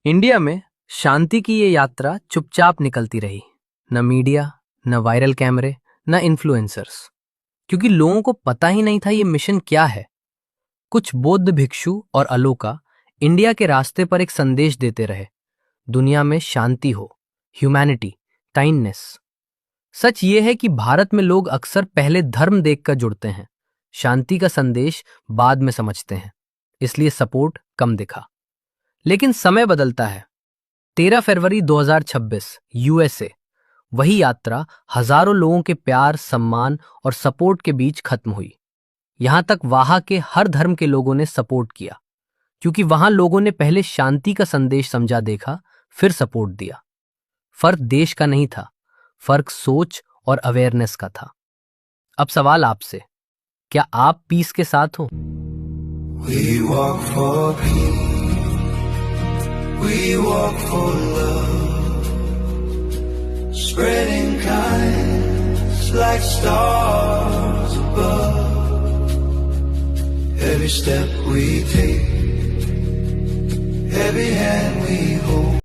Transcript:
India में शांति की ये यात्रा चुपचाप निकलती रही। न मीडिया, न वायरल कैमरे, न इन्फ्लुएंसर्स, क्योंकि लोगों को पता ही नहीं था ये मिशन क्या है। कुछ बौद्ध भिक्षु और अलोका इंडिया के रास्ते पर एक संदेश देते रहे, दुनिया में शांति हो, ह्यूमैनिटी, काइंडनेस। सच ये है कि भारत में लोग अक्सर पहले धर्म देखकर जुड़ते हैं, शांति का संदेश बाद में समझते हैं, इसलिए सपोर्ट कम दिखा। लेकिन समय बदलता है। 13 फरवरी 2026 यूएसए, वही यात्रा हजारों लोगों के प्यार, सम्मान और सपोर्ट के बीच खत्म हुई। यहां तक वहां के हर धर्म के लोगों ने सपोर्ट किया, क्योंकि वहां लोगों ने पहले शांति का संदेश समझा, देखा, फिर सपोर्ट दिया। फर्क देश का नहीं था, फर्क सोच और अवेयरनेस का था। अब सवाल आपसे, क्या आप पीस के साथ हो? We walk for peace, we walk for love, spreading kindness like stars above. Every step we take, every hand we hold.